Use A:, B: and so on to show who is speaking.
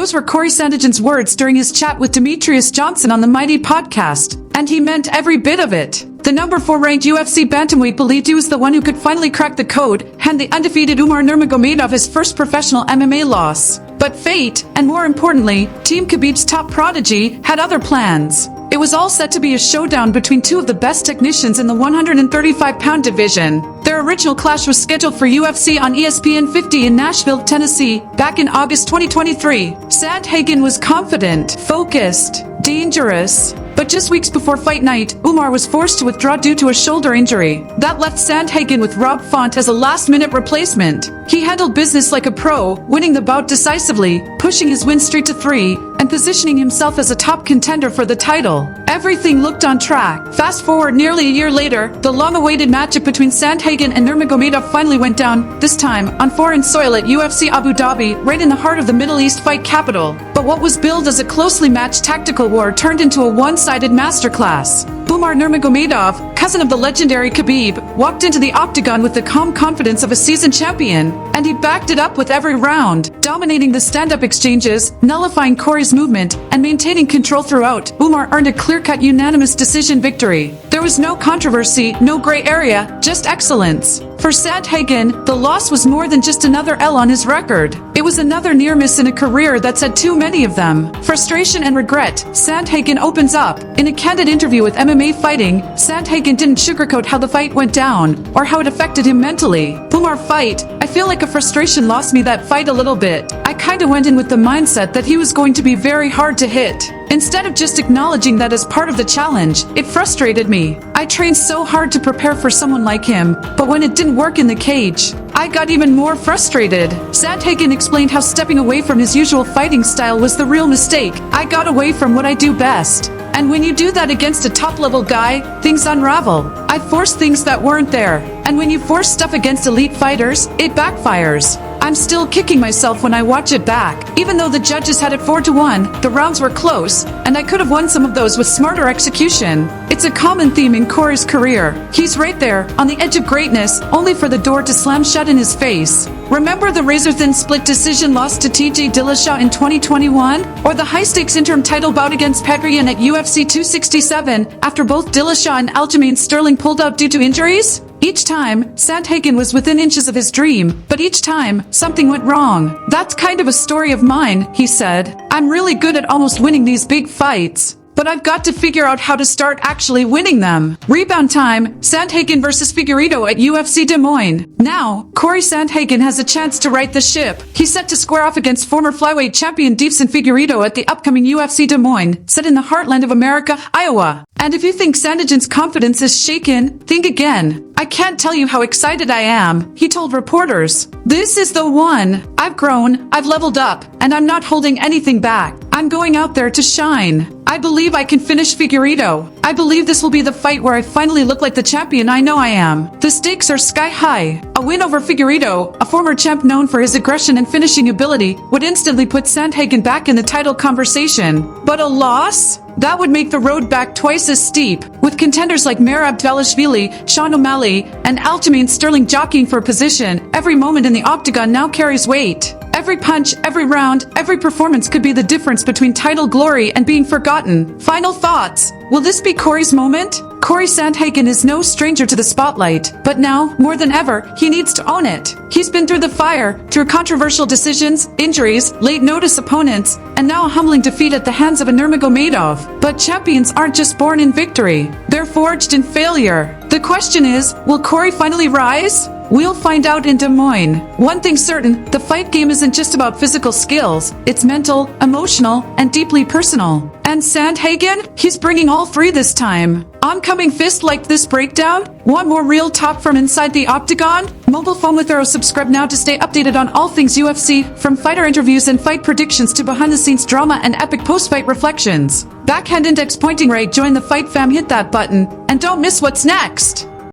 A: Those were Cory Sandhagen's words during his chat with Demetrius Johnson on the Mighty podcast, and he meant every bit of it. The number 4 ranked UFC bantamweight believed he was the one who could finally crack the code, hand the undefeated Umar Nurmagomedov his first professional MMA loss. But fate, and more importantly, Team Khabib's top prodigy, had other plans. It was all set to be a showdown between two of the best technicians in the 135-pound division. Their original clash was scheduled for UFC on ESPN 50 in Nashville, Tennessee, back in August 2023. Sandhagen was confident, focused, dangerous. But just weeks before fight night, Umar was forced to withdraw due to a shoulder injury. That left Sandhagen with Rob Font as a last-minute replacement. He handled business like a pro, winning the bout decisively, pushing his win streak to 3, and positioning himself as a top contender for the title. Everything looked on track. Fast forward nearly a year later, the long-awaited matchup between Sandhagen and Nurmagomedov finally went down, this time on foreign soil at UFC Abu Dhabi, right in the heart of the Middle East fight capital. But what was billed as a closely matched tactical war turned into a one-sided masterclass. Umar Nurmagomedov, cousin of the legendary Khabib, walked into the octagon with the calm confidence of a seasoned champion, and he backed it up with every round, dominating the stand-up exchanges, nullifying Cory's movement, and maintaining control throughout. Umar earned a clear-cut unanimous decision victory. There was no controversy, no gray area, just excellence. For Sandhagen, the loss was more than just another L on his record. It was another near miss in a career that's had too many of them. Frustration and regret, Sandhagen opens up. In a candid interview with MMA Fighting, Sandhagen didn't sugarcoat how the fight went down, or how it affected him mentally. Umar fight, I feel like a frustration lost me that fight a little bit. I kinda went in with the mindset that he was going to be very hard to hit. Instead of just acknowledging that as part of the challenge, it frustrated me. I trained so hard to prepare for someone like him, but when it didn't work in the cage, I got even more frustrated. Sandhagen explained how stepping away from his usual fighting style was the real mistake. I got away from what I do best. And when you do that against a top-level guy, things unravel. I forced things that weren't there. And when you force stuff against elite fighters, it backfires. I'm still kicking myself when I watch it back. Even though the judges had it 4-1, the rounds were close, and I could have won some of those with smarter execution. It's a common theme in Cory's career. He's right there, on the edge of greatness, only for the door to slam shut in his face. Remember the razor-thin split decision loss to TJ Dillashaw in 2021? Or the high-stakes interim title bout against Petrian at UFC 267 after both Dillashaw and Aljamain Sterling pulled out due to injuries? Each time, Sandhagen was within inches of his dream, but each time, something went wrong. That's kind of a story of mine, he said. I'm really good at almost winning these big fights, but I've got to figure out how to start actually winning them. Rebound time, Sandhagen versus Figueiredo at UFC Des Moines. Now, Cory Sandhagen has a chance to right the ship. He's set to square off against former flyweight champion Deiveson Figueiredo at the upcoming UFC Des Moines, set in the heartland of America, Iowa. And if you think Sandhagen's confidence is shaken, think again. I can't tell you how excited I am, he told reporters. This is the one. I've grown, I've leveled up, and I'm not holding anything back. I'm going out there to shine. I believe I can finish Figueiredo. I believe this will be the fight where I finally look like the champion I know I am. The stakes are sky high. A win over Figueiredo, a former champ known for his aggression and finishing ability, would instantly put Sandhagen back in the title conversation. But a loss? That would make the road back twice as steep, with contenders like Merab Dvalishvili, Sean O'Malley, and Aljamain Sterling jockeying for position. Every moment in the octagon now carries weight. Every punch, every round, every performance could be the difference between title glory and being forgotten. Final thoughts. Will this be Cory's moment? Cory Sandhagen is no stranger to the spotlight, but now, more than ever, he needs to own it. He's been through the fire, through controversial decisions, injuries, late-notice opponents, and now a humbling defeat at the hands of a Nurmagomedov. But champions aren't just born in victory. They're forged in failure. The question is, will Cory finally rise? We'll find out in Des Moines. One thing's certain, the fight game isn't just about physical skills. It's mental, emotional, and deeply personal. And Sandhagen? He's bringing all three this time. Oncoming fist like this breakdown? Want more real talk from inside the octagon? Mobile phone with Arrow. Subscribe now to stay updated on all things UFC, from fighter interviews and fight predictions to behind-the-scenes drama and epic post-fight reflections. Backhand index pointing right. Join the fight fam. Hit that button. And don't miss what's next.